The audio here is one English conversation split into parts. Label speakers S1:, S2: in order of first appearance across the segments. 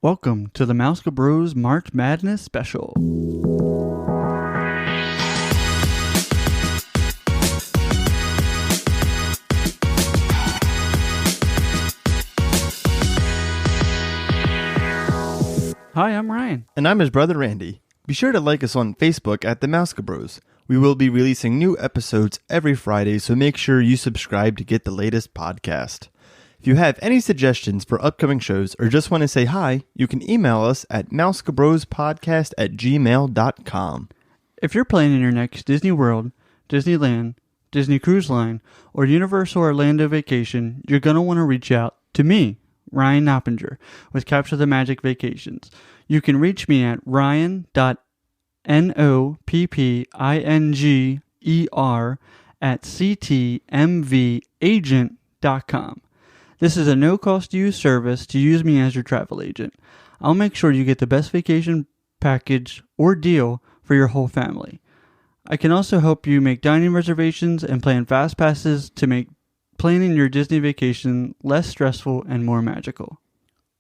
S1: Welcome to the MouskaBros March Madness Special. Hi, I'm Ryan.
S2: And I'm his brother Randy. Be sure to like us on Facebook at the MouskaBros. We will be releasing new episodes every Friday, so make sure you subscribe to get the latest podcast. If you have any suggestions for upcoming shows or just want to say hi, you can email us at MouskaBrosPodcast@gmail.com.
S1: If you're planning your next Disney World, Disneyland, Disney Cruise Line, or Universal Orlando vacation, you're going to want to reach out to me, Ryan Noppinger, with Capture the Magic Vacations. You can reach me at ryan.noppinger@ctmvagent.com. This is a no-cost use service to use me as your travel agent. I'll make sure you get the best vacation package or deal for your whole family. I can also help you make dining reservations and plan fast passes to make planning your Disney vacation less stressful and more magical.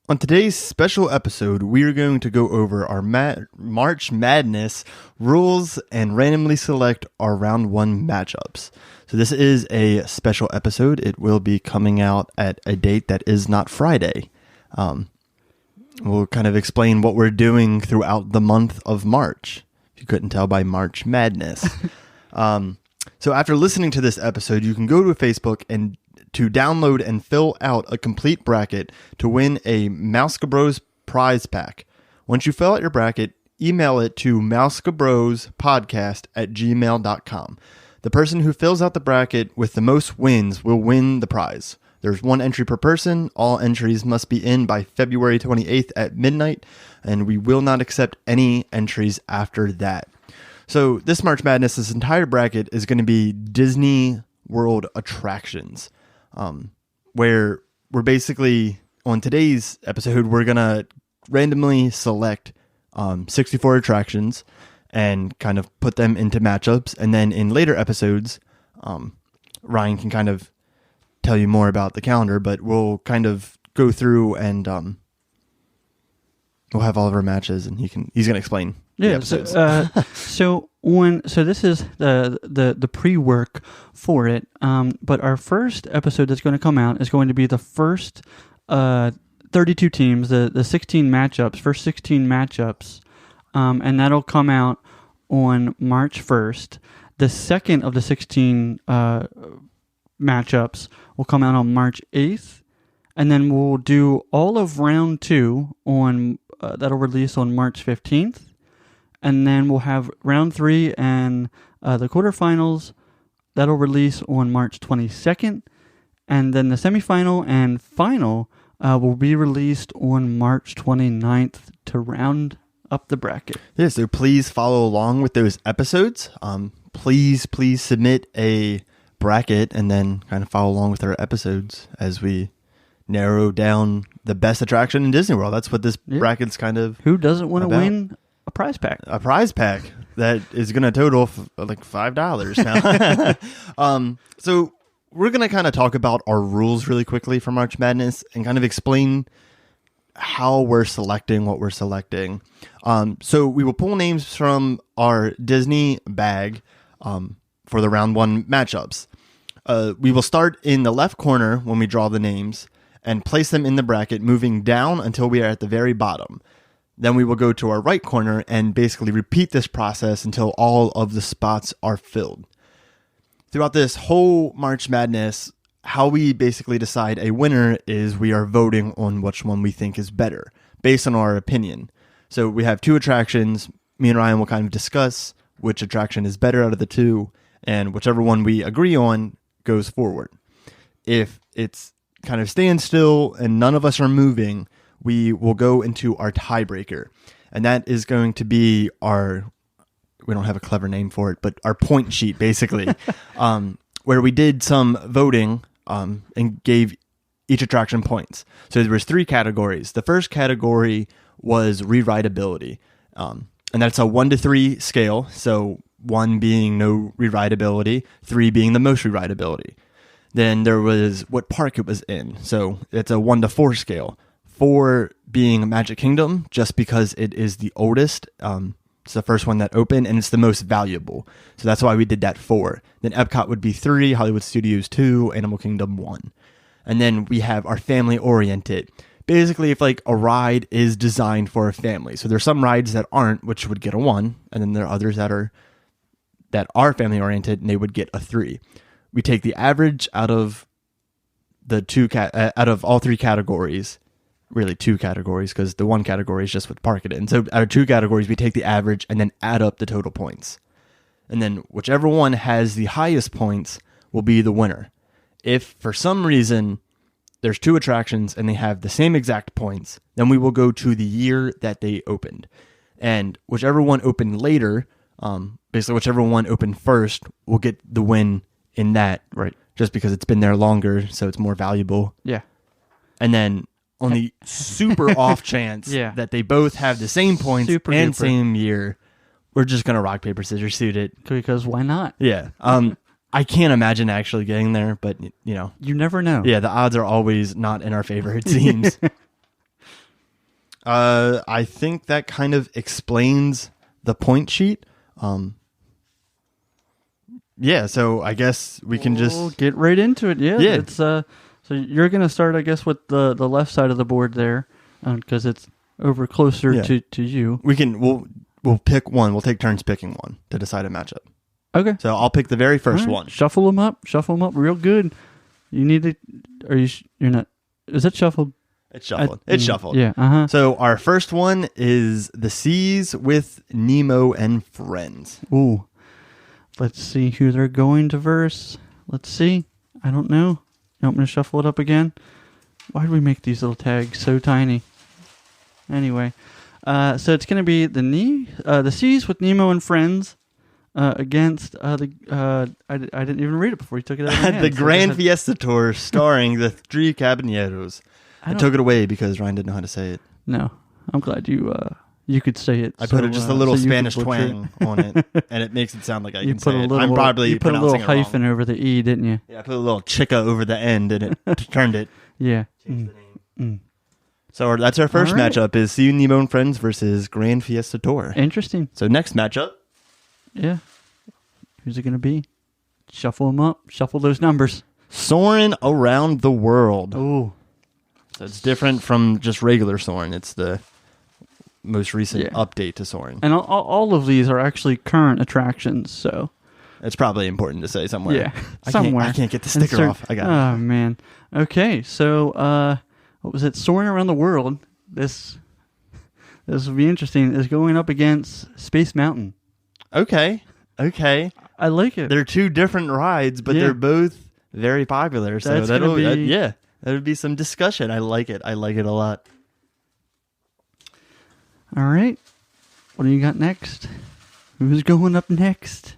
S2: On today's special episode, we are going to go over our March Madness rules and randomly select our round one matchups. So this is a special episode. It will be coming out at a date that is not Friday. We'll kind of explain what we're doing throughout the month of March. If you couldn't tell by March Madness. So after listening to this episode, you can go to Facebook and to download and fill out a complete bracket to win a MouskaBros prize pack. Once you fill out your bracket, email it to MouskaBrospodcast@gmail.com. The person who fills out the bracket with the most wins will win the prize. There's one entry per person. All entries must be in by February 28th at midnight, and we will not accept any entries after that. So this March Madness, this entire bracket is going to be Disney World attractions, where we're basically, on today's episode, we're going to randomly select 64 attractions and kind of put them into matchups. And then in later episodes, Ryan can kind of tell you more about the calendar, but we'll kind of go through and we'll have all of our matches, and he's going to explain the episodes.
S1: So this is the pre-work for it. But our first episode that's going to come out is going to be the first 32 teams, the 16 matchups, first 16 matchups, and that'll come out on March 1st. The second of the 16 matchups will come out on March 8th, and then we'll do all of round 2 on that'll release on March 15th, and then we'll have round 3 and the quarterfinals that'll release on March 22nd, and then the semifinal and final will be released on March 29th to round up the bracket.
S2: Yeah, so please follow along with those episodes. Please submit a bracket and then kind of follow along with our episodes as we narrow down the best attraction in Disney World. That's what this bracket's kind of
S1: Who doesn't want to win a prize pack?
S2: A prize pack that is going to total like $5 now. So we're going to kind of talk about our rules really quickly for March Madness and kind of explain how we're selecting what we're selecting. So we will pull names from our Disney bag for the round one matchups. We will start in the left corner when we draw the names and place them in the bracket, moving down until we are at the very bottom. Then we will go to our right corner and basically repeat this process until all of the spots are filled. Throughout this whole March Madness, how we basically decide a winner is we are voting on which one we think is better, based on our opinion. So we have 2 attractions. Me and Ryan will kind of discuss which attraction is better out of the 2, and whichever one we agree on goes forward. If it's kind of staying still and none of us are moving, we will go into our tiebreaker. And that is going to be we don't have a clever name for it, but our point sheet, basically, where we did some voting and gave each attraction points. So there was 3 categories. The first category was rewritability. And that's a 1 to 3 scale. So 1 being no rewritability, 3 being the most rewritability. Then there was what park it was in. So it's a 1 to 4 scale. 4 being Magic Kingdom, just because it is the oldest. It's the first one that opened, and it's the most valuable. So that's why we did that 4. Then Epcot would be 3, Hollywood Studios 2, Animal Kingdom 1. And then we have our family-oriented. Basically, if like a ride is designed for a family. So there's some rides that aren't, which would get a 1, and then there are others that are family-oriented, and they would get a 3. We take the average out of the out of all 3 categories. Really 2 categories, because the 1 category is just with park it in. So out of 2 categories, we take the average and then add up the total points. And then whichever one has the highest points will be the winner. If for some reason there's 2 attractions and they have the same exact points, then we will go to the year that they opened. And whichever one opened later, basically whichever one opened first will get the win in that.
S1: Right.
S2: Just because it's been there longer, so it's more valuable.
S1: Yeah.
S2: And then on the super off chance that they both have the same points and same year, we're just going to rock, paper, scissors, shoot it.
S1: Because why not?
S2: Yeah. I can't imagine actually getting there, but, you know.
S1: You never know.
S2: Yeah, the odds are always not in our favor, it seems. I think that kind of explains the point sheet. Yeah, so I guess we can just
S1: get right into it. Yeah. It's so you're going to start, I guess, with the left side of the board there, because it's over closer to you.
S2: We'll pick one. We'll take turns picking one to decide a matchup.
S1: Okay.
S2: So I'll pick the very first one.
S1: Shuffle them up real good. You need to. You're not. Is it shuffled?
S2: It's shuffled. It's shuffled.
S1: Yeah.
S2: So our first one is The Seas with Nemo and Friends.
S1: Ooh. Let's see who they're going to verse. Let's see. I don't know. You want me to shuffle it up again? Why do we make these little tags so tiny? Anyway, so it's going to be the Seas with Nemo and Friends against I didn't even read it before you took it out of my hand.
S2: The Grand Fiesta Tour starring the 3 Caballeros. I took it away because Ryan didn't know how to say it.
S1: No, I'm glad you could say it.
S2: I put just a little Spanish twang on it, and it makes it sound like I can say it. I'm probably
S1: you put a little hyphen
S2: wrong.
S1: Over the E, didn't you?
S2: Yeah, I put a little chica over the end, and it turned it.
S1: Yeah.
S2: Changed the name. So that's our first matchup is See You, Nemo and Friends versus Grand Fiesta Tour.
S1: Interesting.
S2: So next matchup.
S1: Yeah. Who's it going to be? Shuffle them up. Shuffle those numbers.
S2: Soarin' Around the World.
S1: Oh.
S2: So it's different from just regular Soarin'. It's the most recent update to Soarin'.
S1: And all of these are actually current attractions, so
S2: it's probably important to say somewhere.
S1: Yeah, somewhere.
S2: I can't get the sticker off. I got it.
S1: Oh, man. Okay, so what was it? Soaring Around the World. This will be interesting. Is going up against Space Mountain.
S2: Okay.
S1: I like it.
S2: They're 2 different rides, but they're both very popular. So that would be some discussion. I like it. I like it a lot.
S1: All right. What do you got next? Who's going up next?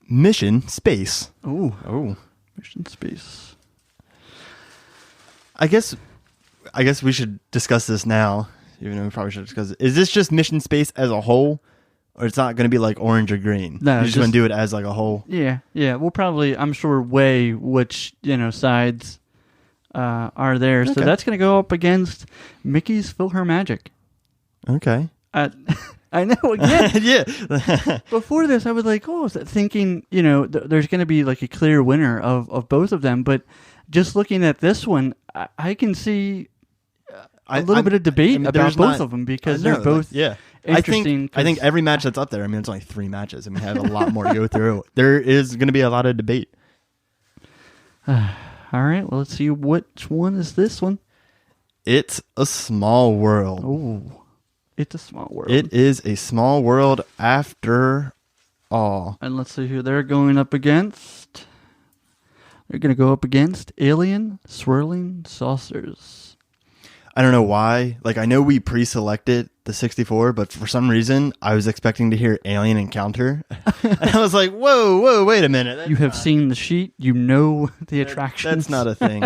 S2: Mission Space.
S1: Oh. Mission Space.
S2: I guess we should discuss this now, even though we probably should discuss it. Is this just Mission Space as a whole? Or it's not going to be like orange or green?
S1: No,
S2: you're just going to do it as like a whole?
S1: Yeah. We'll probably, I'm sure, weigh which, sides are there. Okay. So that's going to go up against Mickey's PhilharMagic.
S2: Okay.
S1: I know, again.
S2: Yeah.
S1: Before this, I was like, thinking, there's going to be like a clear winner of both of them. But just looking at this one, I can see a little bit of debate about both of them because they're both interesting.
S2: I think every match that's up there, it's only 3 matches, and we have a lot more to go through. There is going to be a lot of debate.
S1: All right, well, let's see. Which one is this one?
S2: It's a Small World.
S1: Oh, it's a small world.
S2: It is a small world after all.
S1: And let's see who they're going up against. They're going to go up against Alien Swirling Saucers.
S2: I don't know why. Like, I know we pre-selected the 64, but for some reason, I was expecting to hear Alien Encounter. And I was like, whoa, wait a minute.
S1: You have seen the sheet. You know the attractions.
S2: That's not a thing.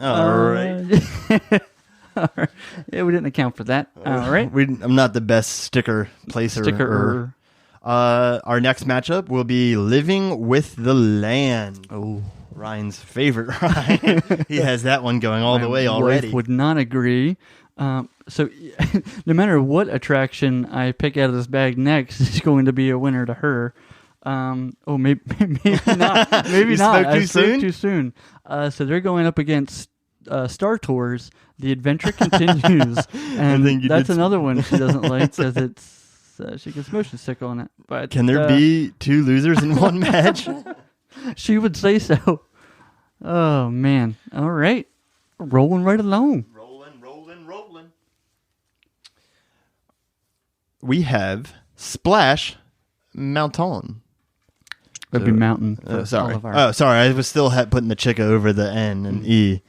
S2: All right.
S1: All right. Yeah, we didn't account for that. All right.
S2: I'm not the best sticker placer. Our next matchup will be Living with the Land.
S1: Oh,
S2: Ryan's favorite ride. He has that one going all the way already.
S1: Wife would not agree. So no matter what attraction I pick out of this bag next, it's going to be a winner to her. Maybe not. Maybe
S2: You
S1: not.
S2: spoke too soon?
S1: Too soon. So they're going up against Star Tours. The adventure continues, and that's another one she doesn't like because it's she gets motion sick on it. But
S2: can there be two losers in one match?
S1: She would say so. Oh man! All right, rolling right along.
S2: Rolling. We have Splash Mountain.
S1: That'd be mountain.
S2: Sorry. I was still putting the chick over the N and E.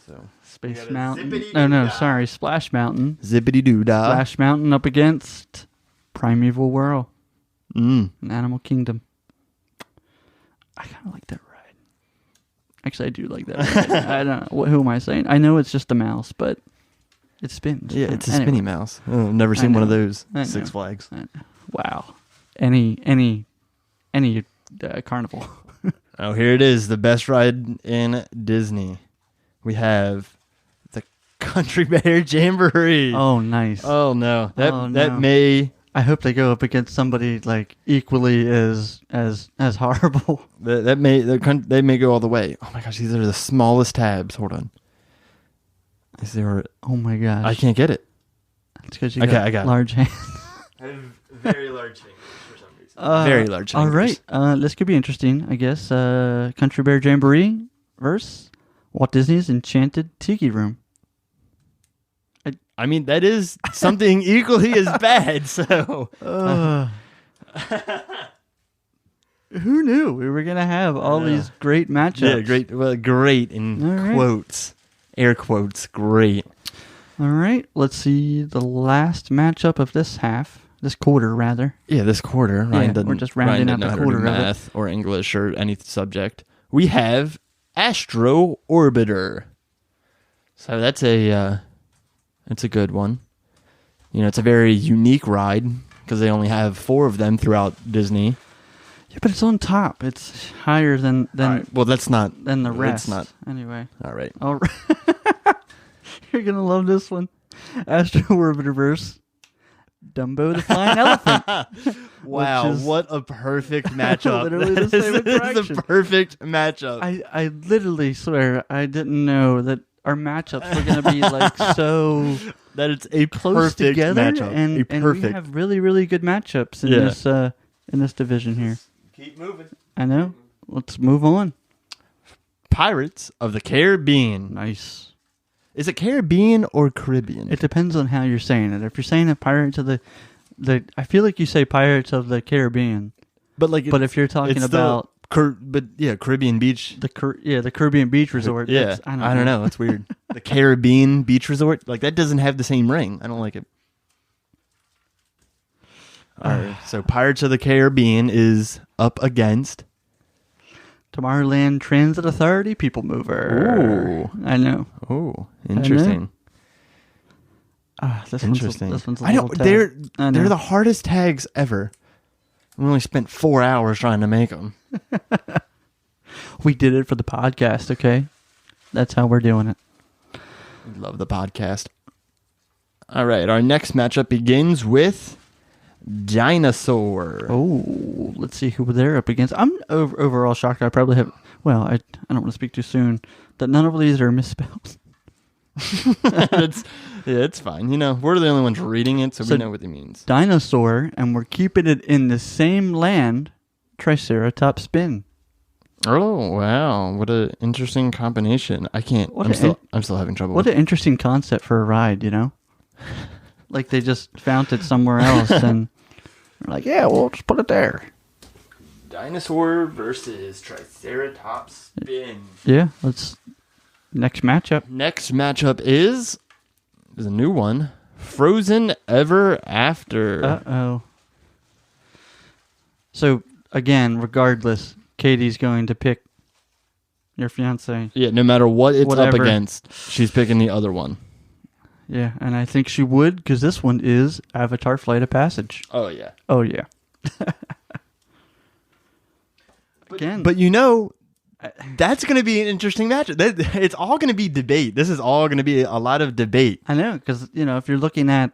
S2: So
S1: Space Mountain. No, sorry. Splash Mountain.
S2: Zippity doo dah.
S1: Splash Mountain up against Primeval Whirl. Animal Kingdom. I kind of like that ride. Actually, I do like that ride. I don't know. Who am I saying? I know it's just a mouse, but it spins.
S2: Yeah, it's a spinny mouse. Oh, I've never seen one of those. Six Flags.
S1: Wow. Any carnival.
S2: Oh, here it is. The best ride in Disney. We have the Country Bear Jamboree.
S1: Oh, nice.
S2: Oh, no. That may...
S1: I hope they go up against somebody like equally as horrible.
S2: They may go all the way. Oh my gosh, these are the smallest tabs. Hold on.
S1: Oh my gosh.
S2: I can't get it.
S1: It's because you got large hands.
S2: I have very large fingers for some reason. Very large fingers.
S1: All right. This could be interesting, I guess. Country Bear Jamboree versus Walt Disney's Enchanted Tiki Room.
S2: I mean, that is something equally as bad, so...
S1: Who knew we were going to have all these great matchups?
S2: Yeah, great. Well, great in quotes. Air quotes, great.
S1: All right, let's see the last matchup of this quarter, rather.
S2: Yeah, this quarter.
S1: We're just rounding out the quarter of
S2: math or English or any subject. We have Astro Orbiter. So that's it's a good one. You know, it's a very unique ride because they only have 4 of them throughout Disney.
S1: Yeah, but it's on top. It's higher than
S2: right. Well, that's not
S1: than the rest.
S2: That's not
S1: anyway.
S2: All right.
S1: You're gonna love this one. Astro Orbiter versus Dumbo the Flying Elephant.
S2: Wow, what a perfect matchup.
S1: Literally the same attraction.
S2: This is a perfect matchup.
S1: I literally swear I didn't know that our matchups were going to be like so
S2: that it's a
S1: close
S2: perfect
S1: together,
S2: matchup.
S1: and we have really, really good matchups in this division here.
S2: Keep moving.
S1: I know. Let's move on.
S2: Pirates of the Caribbean.
S1: Nice.
S2: Is it Caribbean or Caribbean?
S1: It depends on how you're saying it. If you're saying a Pirates of the I feel like you say Pirates of the Caribbean, but if you're talking about
S2: Caribbean Beach.
S1: The Caribbean Beach Resort.
S2: Yeah, I don't know. That's weird. The Caribbean Beach Resort, like that doesn't have the same ring. I don't like it. All right, so Pirates of the Caribbean is up against
S1: Tomorrowland Transit Authority People Mover.
S2: Ooh,
S1: I know.
S2: Oh, interesting.
S1: This
S2: interesting.
S1: One's a
S2: I know
S1: little
S2: they're the hardest tags ever. We only spent 4 hours trying to make them.
S1: We did it for the podcast, okay? That's how we're doing it.
S2: We love the podcast. All right, our next matchup begins with Dinosaur.
S1: Oh, let's see who they're up against. I'm overall shocked. I probably have... Well, I don't want to speak too soon. That none of these are misspelled.
S2: It's fine. You know, we're the only ones reading it, so we know what it means.
S1: Dinosaur, and we're keeping it in the same land, Triceratops Spin.
S2: Oh, wow. What an interesting combination. I can't... I'm still having trouble.
S1: What an interesting concept for a ride, you know? Like they just found it somewhere else, and we're like, yeah, we'll just put it there.
S2: Dinosaur versus Triceratops Spin.
S1: Yeah, let's... Next matchup.
S2: Next matchup is a new one. Frozen Ever After.
S1: Uh-oh. So, again, regardless, Katie's going to pick your fiance.
S2: Yeah, no matter what it's up against, she's picking the other one.
S1: Yeah, and I think she would, because this one is Avatar Flight of Passage.
S2: Oh, yeah.
S1: Oh, yeah.
S2: Again. But you know, That's going to be an interesting match. It's all going to be debate. This is all going to be a lot of debate.
S1: I know, because if you're looking at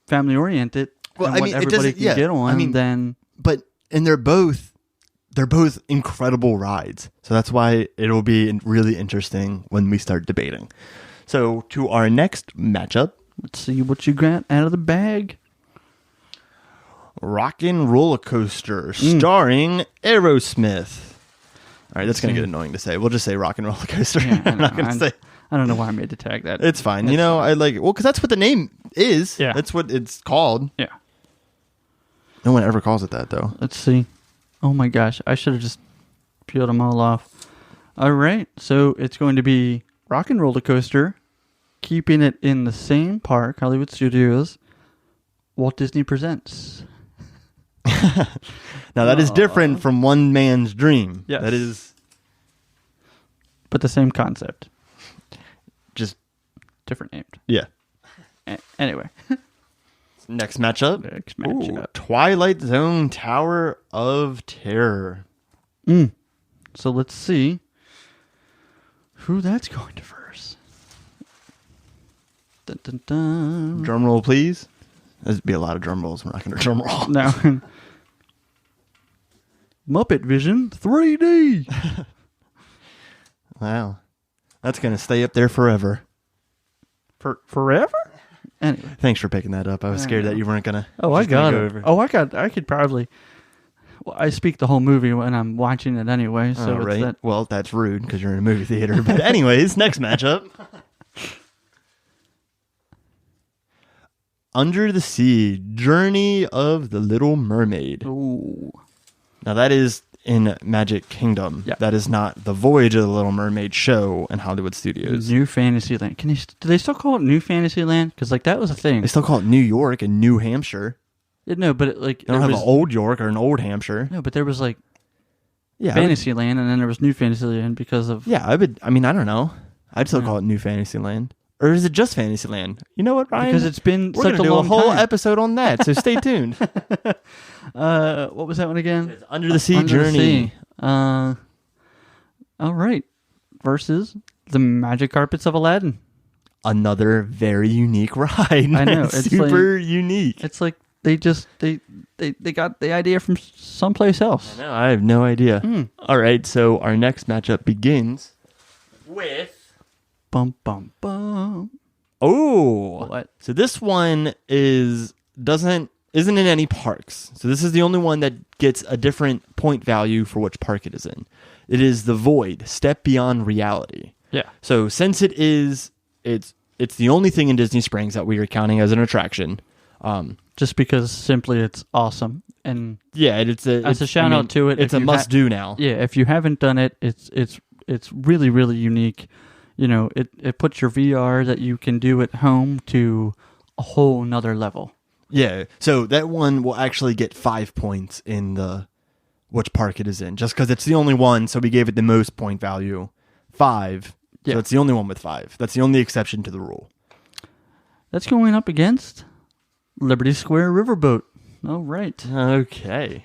S1: family oriented,
S2: well,
S1: what everybody can get on, then
S2: and they're both incredible rides. So that's why it'll be really interesting when we start debating. So to our next matchup,
S1: let's see what you got out of the bag.
S2: Rockin' Roller Coaster, starring Aerosmith. All right, that's going to get annoying to say. We'll just say Rockin' Roller Coaster.
S1: Yeah,
S2: I'm not going to say.
S1: I don't know why I made the tag that.
S2: It's fine. I like it. Well, because that's what the name is.
S1: Yeah.
S2: That's what it's called.
S1: Yeah.
S2: No one ever calls it that, though.
S1: Let's see. Oh, my gosh. I should have just peeled them all off. All right. So it's going to be Rockin' Roller Coaster, keeping it in the same park, Hollywood Studios, Walt Disney Presents.
S2: Now, that is different from one man's dream.
S1: Yes.
S2: That is...
S1: But the same concept.
S2: Just...
S1: Different named.
S2: Yeah.
S1: Anyway.
S2: Next matchup.
S1: Ooh,
S2: Twilight Zone Tower of Terror.
S1: So let's see who that's going to verse. Dun, dun, dun.
S2: Drum roll, please. There'd be a lot of drum rolls. We're not going to drum roll.
S1: No. Muppet Vision 3D.
S2: Wow. That's going to stay up there forever.
S1: Forever? Anyway.
S2: Thanks for picking that up. I was scared that you weren't going to.
S1: Oh, I got it. I could probably. Well, I speak the whole movie when I'm watching it anyway. So
S2: right. Well, that's rude because you're in a movie theater. But anyways, next matchup. Under the Sea, Journey of the Little Mermaid.
S1: Ooh.
S2: Now that is in Magic Kingdom.
S1: Yeah.
S2: That is not the Voyage of the Little Mermaid show in Hollywood Studios.
S1: New Fantasyland. Do they still call it New Fantasyland? Because that was a thing.
S2: They still call it New York and New Hampshire.
S1: Yeah, no, but
S2: They don't have an Old York or an Old Hampshire.
S1: No, but there was Fantasyland, and then there was New Fantasyland because of...
S2: Yeah, I don't know. I'd still call it New Fantasyland. Or is it just Fantasyland? You know what, Ryan?
S1: Because it's been such a long time.
S2: We're going to do a whole episode on that, so stay tuned.
S1: What was that one again?
S2: It's Under the Sea Journey.
S1: All right. Versus the Magic Carpets of Aladdin.
S2: Another very unique ride.
S1: I know.
S2: It's super unique.
S1: It's like they got the idea from someplace else.
S2: I know. I have no idea. All right. So our next matchup begins with...
S1: Bum, bum, bum.
S2: Oh.
S1: What?
S2: So this one isn't in any parks. So this is the only one that gets a different point value for which park it is in. It is The Void, Step Beyond Reality.
S1: Yeah.
S2: So since it's the only thing in Disney Springs that we are counting as an attraction.
S1: Just because simply it's awesome. And
S2: yeah, it's
S1: a shout out to it.
S2: It's a must do now.
S1: Yeah, if you haven't done it, it's really, really unique. It puts your VR that you can do at home to a whole nother level.
S2: Yeah, so that one will actually get 5 points in which park it is in, just because it's the only one, so we gave it the most point value, 5. Yeah. So it's the only one with 5. That's the only exception to the rule.
S1: That's going up against Liberty Square Riverboat. All right.
S2: Okay.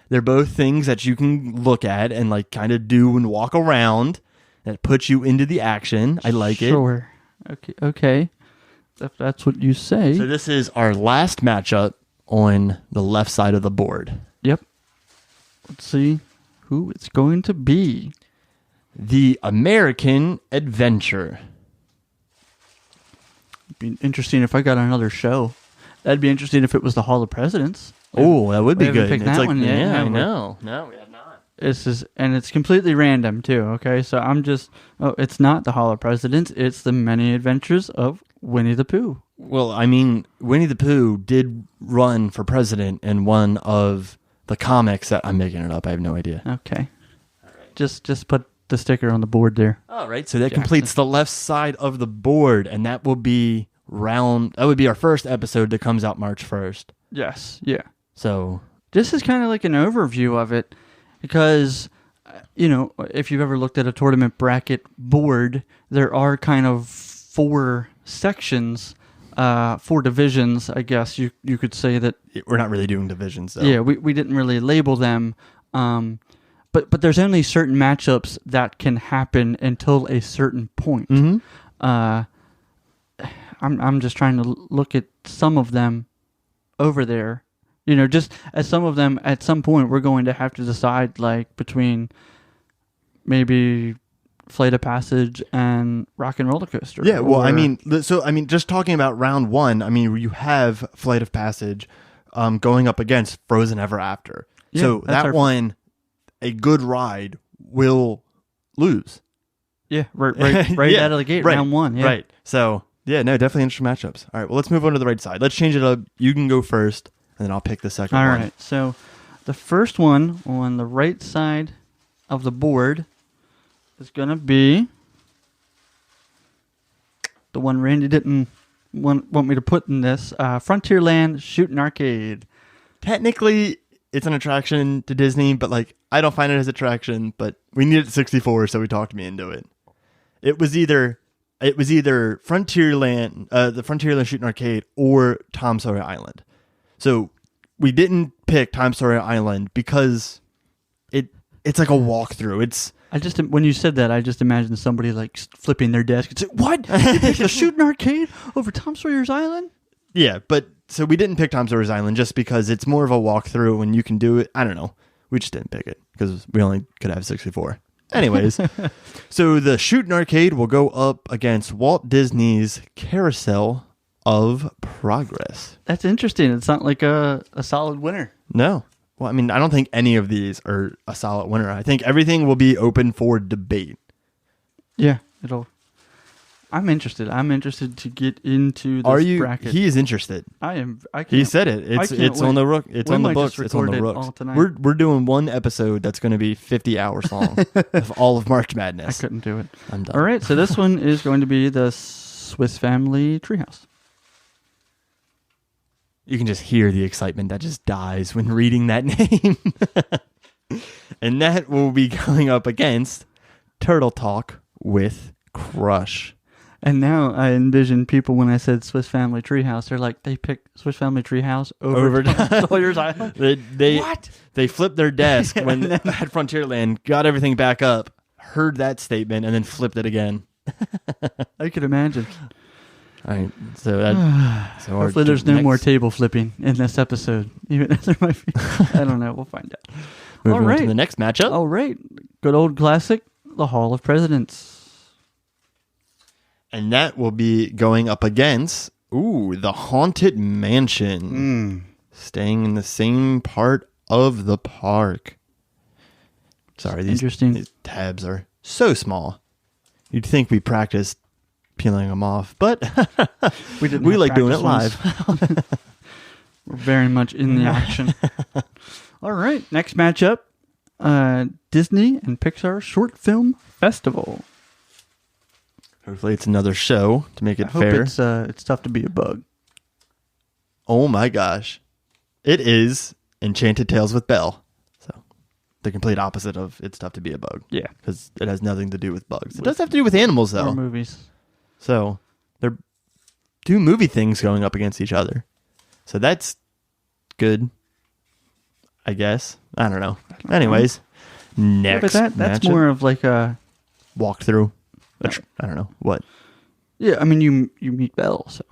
S2: They're both things that you can look at and like kind of do and walk around. That puts you into the action. I like it.
S1: Sure. Okay. If that's what you say.
S2: So this is our last matchup on the left side of the board.
S1: Yep. Let's see who it's going to be.
S2: The American Adventure.
S1: It'd be interesting if I got another show. That'd be interesting if it was the Hall of Presidents.
S2: Oh, that would be good.
S1: Picked that one yet.
S2: Yeah, I know. No, we have not.
S1: And it's completely random too. Okay, so it's not the Hall of Presidents. It's the Many Adventures of Winnie the Pooh.
S2: Well, I mean, Winnie the Pooh did run for president in one of the comics that I'm making it up. I have no idea.
S1: Okay, all right. Just put the sticker on the board there.
S2: All right, so that completes the left side of the board, and that will be our first episode that comes out March 1st.
S1: Yes, yeah.
S2: So
S1: this is kind of like an overview of it. Because, if you've ever looked at a tournament bracket board, there are kind of 4 sections, 4 divisions, I guess you could say that.
S2: We're not really doing divisions, though.
S1: Yeah, we didn't really label them, But there's only certain matchups that can happen until a certain point.
S2: Mm-hmm.
S1: I'm just trying to look at some of them over there. Just as some of them at some point we're going to have to decide like between maybe Flight of Passage and Rock and Roller Coaster.
S2: Yeah, well, just talking about round one, you have Flight of Passage going up against Frozen Ever After.
S1: Yeah,
S2: so that one, a good ride will lose.
S1: Yeah, right out of the gate, round one. Yeah.
S2: Right. So, yeah, no, definitely interesting matchups. All right, well, let's move on to the right side. Let's change it up. You can go first, and then I'll pick the second one.
S1: All right, so the first one on the right side of the board is going to be the one Randy didn't want me to put in this, Frontierland Shooting Arcade.
S2: Technically, it's an attraction to Disney, but I don't find it as an attraction, but we needed 64, so he talked me into it. It was either Frontierland, the Frontierland Shooting Arcade, or Tom Sawyer Island. So we didn't pick Tom Sawyer Island because it's like a walkthrough.
S1: When you said that, I just imagined somebody flipping their desk and say, "What? You picked the Shooting Arcade over Tom Sawyer's Island?"
S2: Yeah, but so we didn't pick Tom Sawyer's Island just because it's more of a walkthrough and you can do it. I don't know. We just didn't pick it because we only could have 64. Anyways, so the Shooting Arcade will go up against Walt Disney's Carousel of Progress.
S1: That's interesting. It's not like a solid winner.
S2: No. Well, I don't think any of these are a solid winner. I think everything will be open for debate.
S1: Yeah, I'm interested. I'm interested to get into this bracket.
S2: He is interested.
S1: I am.
S2: He said it. It's on the rook. It's on the books. It's on the rooks. We're doing one episode that's going to be 50 hours long of all of March Madness.
S1: I couldn't do it.
S2: I'm done.
S1: All right, so this one is going to be the Swiss Family Treehouse.
S2: You can just hear the excitement that just dies when reading that name. And that will be going up against Turtle Talk with Crush.
S1: And now I envision people when I said Swiss Family Treehouse, they're like, they picked Swiss Family Treehouse over Tom Sawyer's Island?
S2: What? They flipped their desk when at Frontierland, got everything back up, heard that statement, and then flipped it again.
S1: I could imagine.
S2: All right, so
S1: hopefully there's no more table flipping in this episode. Even if there might be, I don't know. We'll find out.
S2: Moving on to the next matchup.
S1: All right, good old classic, the Hall of Presidents,
S2: and that will be going up against the Haunted Mansion, staying in the same part of the park. Sorry, these tabs are so small. You'd think we practiced peeling them off, but we like doing it live.
S1: We're very much in the action. All right, next matchup, Disney and Pixar Short Film Festival.
S2: Hopefully it's another show to make it fair.
S1: It's tough to be a bug.
S2: Oh my gosh. It is Enchanted Tales with Belle. So the complete opposite of It's Tough to Be a Bug.
S1: Yeah.
S2: Because it has nothing to do with bugs. It does have to do with animals, though.
S1: Or movies.
S2: So they're two movie things going up against each other. So that's good, I guess. I don't know. Anyways, next
S1: but that's
S2: matchup.
S1: more of like a
S2: walkthrough. I don't know. What?
S1: Yeah, you meet Belle, so.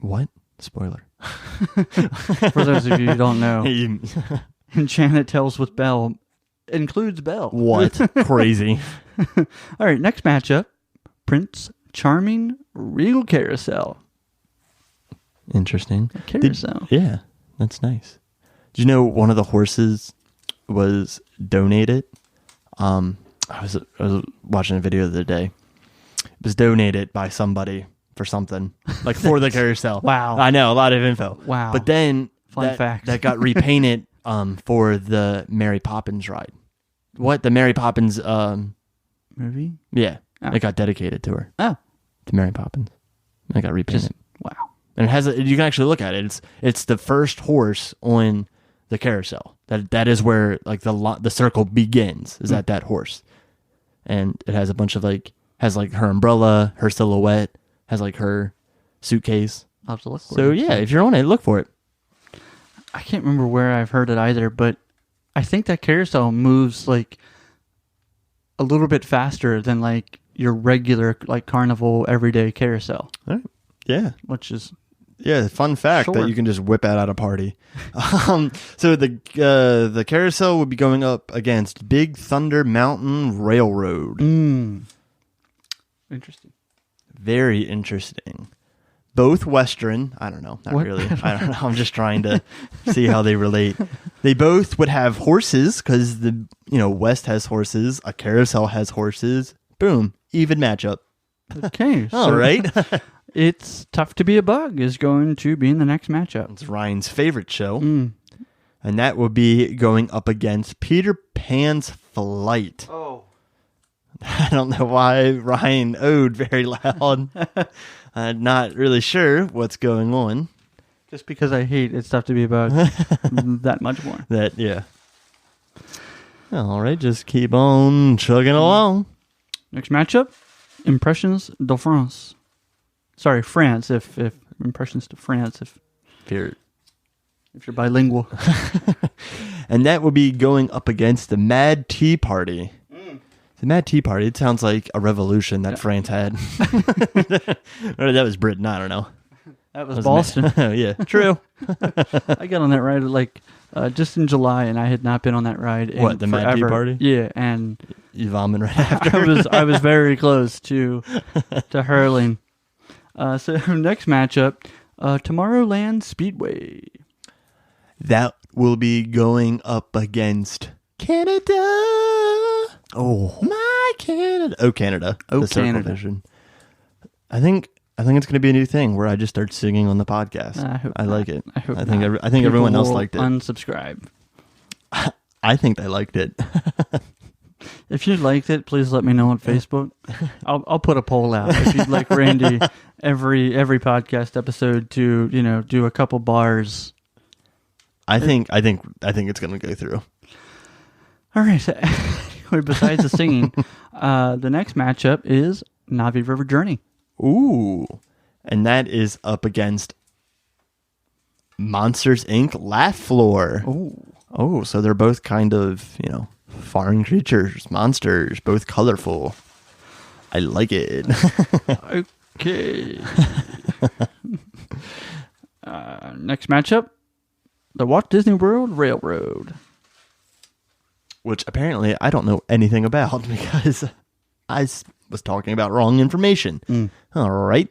S2: What? Spoiler.
S1: For those of you who don't know, Enchanted Tales with Belle includes Belle.
S2: What? Crazy.
S1: All right, next matchup, Prince Charming Regal Carousel.
S2: Interesting.
S1: Carousel.
S2: Yeah, that's nice. Did you know one of the horses was donated? I was watching a video the other day. It was donated by somebody for something, like for the carousel.
S1: Wow.
S2: I know, a lot of info.
S1: Wow.
S2: But then
S1: Fun fact.
S2: that got repainted for the Mary Poppins ride. What? The Mary Poppins
S1: movie?
S2: Yeah.
S1: Oh.
S2: It got dedicated to her.
S1: Oh.
S2: To Mary Poppins. And it got repainted.
S1: Wow.
S2: And it has you can actually look at it. It's the first horse on the carousel. That is where like the circle begins, is at that horse. And it has a bunch of has her umbrella, her silhouette, has her suitcase.
S1: I'll have to look for it.
S2: So yeah, if you're on it, look for it.
S1: I can't remember where I've heard it either, but I think that carousel moves like a little bit faster than like your regular like carnival everyday carousel.
S2: All right. Yeah.
S1: Which is
S2: fun fact that you can just whip out at a party. So the carousel would be going up against Big Thunder Mountain Railroad.
S1: Interesting.
S2: Very interesting. Both Western. I don't know. Not really. I don't know. I'm just trying to see how they relate. They both would have horses because the West has horses. A carousel has horses. Boom. Even matchup.
S1: Okay.
S2: All right.
S1: It's Tough to Be a Bug is going to be in the next matchup.
S2: It's Ryan's favorite show. And that will be going up against Peter Pan's Flight.
S1: Oh.
S2: I don't know why Ryan owed very loud. I'm not really sure what's going on.
S1: Just because I hate It's Tough to Be a Bug that much more.
S2: Yeah. All right, just keep on chugging along.
S1: Next matchup, Impressions de France. Sorry, France, if Impressions to France, if you're bilingual.
S2: And that will be going up against the Mad Tea Party. The Mad Tea Party, it sounds like a revolution that France had. Or that was Britain, I don't know.
S1: That was Boston.
S2: Yeah, true.
S1: I got on that ride like just in July, and I had not been on that ride in
S2: What, the Mad Tea Party?
S1: Yeah, and
S2: You vomit right after.
S1: I was very close to hurling. So next matchup, Tomorrowland Speedway.
S2: That will be going up against Canada. Oh, my Canada. Oh, Canada.
S1: Oh,
S2: the
S1: Canada.
S2: Version. I think it's going to be a new thing where I just start singing on the podcast. I like it.
S1: I hope
S2: I think
S1: not.
S2: I think everyone else liked it.
S1: Unsubscribe.
S2: I think they liked it.
S1: If you liked it, please let me know on Facebook. I'll put a poll out if you'd like Randy every podcast episode to do a couple bars.
S2: I think it's going to go through.
S1: All right. Anyway, besides the singing, the next matchup is Navi River Journey.
S2: Ooh, and that is up against Monsters Inc. Laugh Floor. Oh, so they're both kind of foreign creatures, monsters, both colorful. I like it.
S1: Okay. Next matchup, the Walt Disney World Railroad.
S2: Which apparently I don't know anything about because I was talking about wrong information. All right.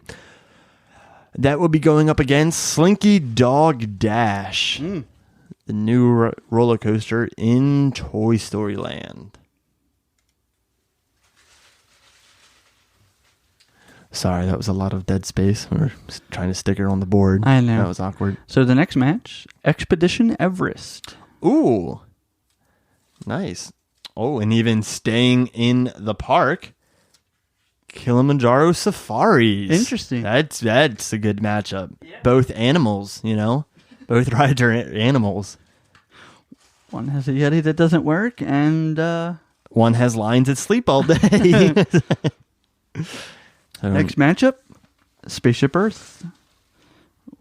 S2: That will be going up against Slinky Dog Dash. The new roller coaster in Toy Story Land. Sorry, that was a lot of dead space. We were trying to stick it on the board.
S1: I know.
S2: That was awkward.
S1: So the next match, Expedition Everest.
S2: Ooh. Nice. Oh, and even staying in the park, Kilimanjaro Safaris.
S1: Interesting.
S2: That's a good matchup. Yeah. Both animals, Both rides are animals.
S1: One has a Yeti that doesn't work, and
S2: one has lions that sleep all day.
S1: Next matchup, Spaceship Earth.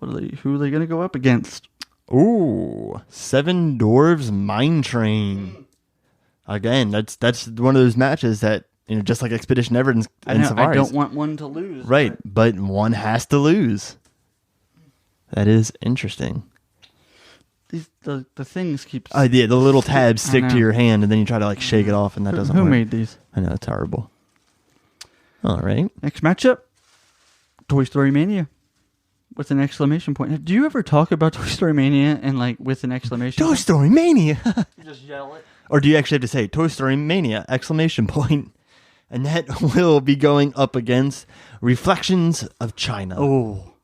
S1: Who are they going to go up against?
S2: Ooh, Seven Dwarves Mine Train. Again, that's one of those matches that just like Expedition Everest and Safaris.
S1: I don't want one to lose.
S2: Right, but one has to lose. That is interesting.
S1: The things keep...
S2: Oh, yeah, the little tabs stick to your hand, and then you try to shake it off, and that doesn't work.
S1: Who made these?
S2: I know, it's horrible. All right.
S1: Next matchup, Toy Story Mania. With an exclamation point. Do you ever talk about Toy Story Mania and with an exclamation point?
S2: Toy Story Mania!
S1: You just yell it?
S2: Or do you actually have to say Toy Story Mania, exclamation point? And that will be going up against Reflections of China.
S1: Oh.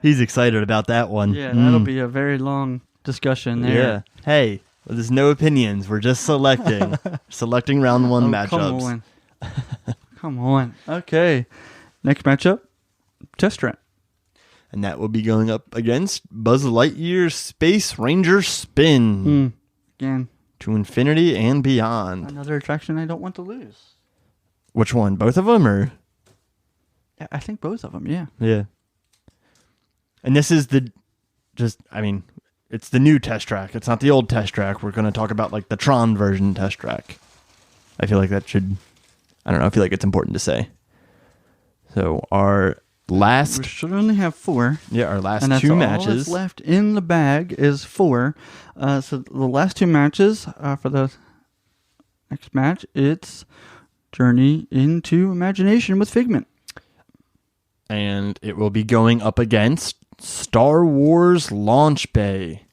S2: He's excited about that one.
S1: Yeah, that'll be a very long discussion there.
S2: Yeah. Hey, there's no opinions. We're just selecting round one matchups.
S1: Come on. Okay. Next matchup, Test Track.
S2: And that will be going up against Buzz Lightyear Space Ranger Spin.
S1: Again.
S2: To infinity and beyond.
S1: Another attraction I don't want to lose.
S2: Which one? Both of them, or?
S1: I think both of them, yeah.
S2: Yeah. And this is it's the new test track. It's not the old test track. We're going to talk about like the Tron version test track. I feel like that should, I don't know, I feel like it's important to say. So our last...
S1: We should only have 4.
S2: Yeah, our last
S1: and that's
S2: 2
S1: all
S2: matches.
S1: that's left in the bag is 4. So the last 2 matches for the next match, it's Journey into Imagination with Figment.
S2: And it will be going up against Star Wars Launch Bay.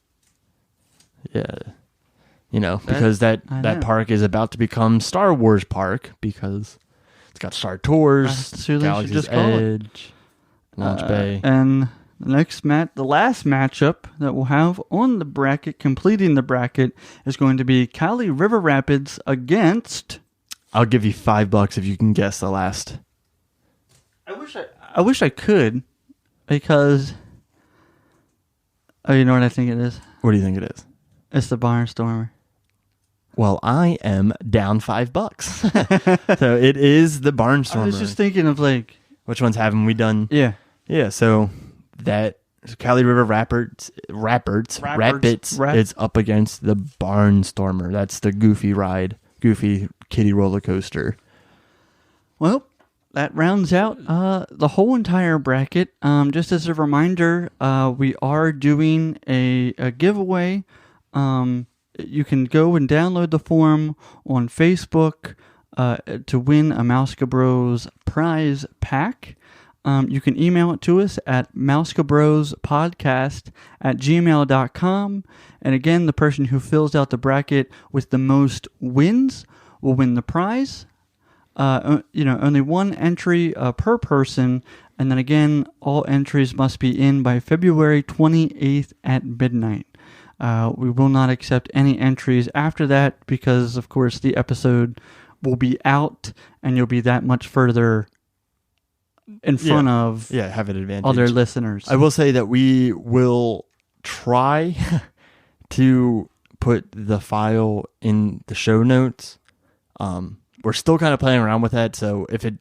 S2: Yeah. You know, because that park is about to become Star Wars Park because it's got Star Tours, Galaxy's Edge, Launch Bay.
S1: And the last matchup that we'll have on the bracket, completing the bracket, is going to be Cali River Rapids against...
S2: I'll give you $5 if you can guess the last.
S1: I wish I could, because... Oh, you know what I think it is?
S2: What do you think it is?
S1: It's the Barnstormer.
S2: Well, I am down $5. So it is the Barnstormer.
S1: I was just thinking of like...
S2: Which ones haven't we done?
S1: Yeah.
S2: Yeah, so that Cali River Rapids is up against the Barnstormer. That's the Goofy kiddie roller coaster.
S1: Well, that rounds out the whole entire bracket. Just as a reminder, we are doing a giveaway. You can go and download the form on Facebook to win a MouskaBros prize pack. You can email it to us at MouskaBrosPodcast@gmail.com. And again, the person who fills out the bracket with the most wins will win the prize. Only 1 entry per person. And then again, all entries must be in by February 28th at midnight. We will not accept any entries after that because, of course, the episode will be out and you'll be that much further in front of
S2: have an advantage.
S1: Other listeners.
S2: I will say that we will try to put the file in the show notes. We're still kind of playing around with that, so if it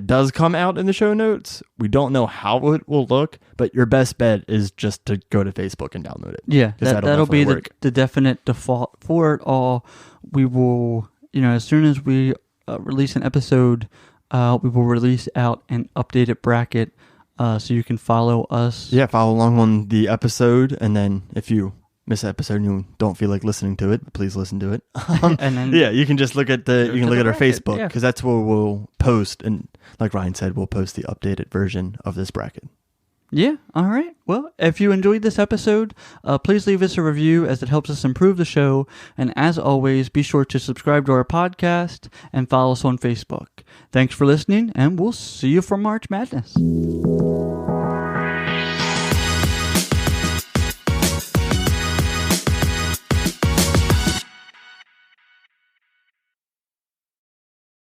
S2: does come out in the show notes, we don't know how it will look, but your best bet is just to go to Facebook and download it.
S1: Yeah, that'll be the definite default for it all. We will, as soon as we release an episode, we will release out an updated bracket so you can follow us.
S2: Yeah, follow along on the episode, and then if you miss an episode and you don't feel like listening to it, please listen to it.
S1: And then
S2: you can just look at our Facebook
S1: because
S2: that's where we'll post, and like Ryan said, we'll post the updated version of this bracket.
S1: Yeah, all right. Well, if you enjoyed this episode, please leave us a review as it helps us improve the show. And as always, be sure to subscribe to our podcast and follow us on Facebook. Thanks for listening, and we'll see you for March Madness.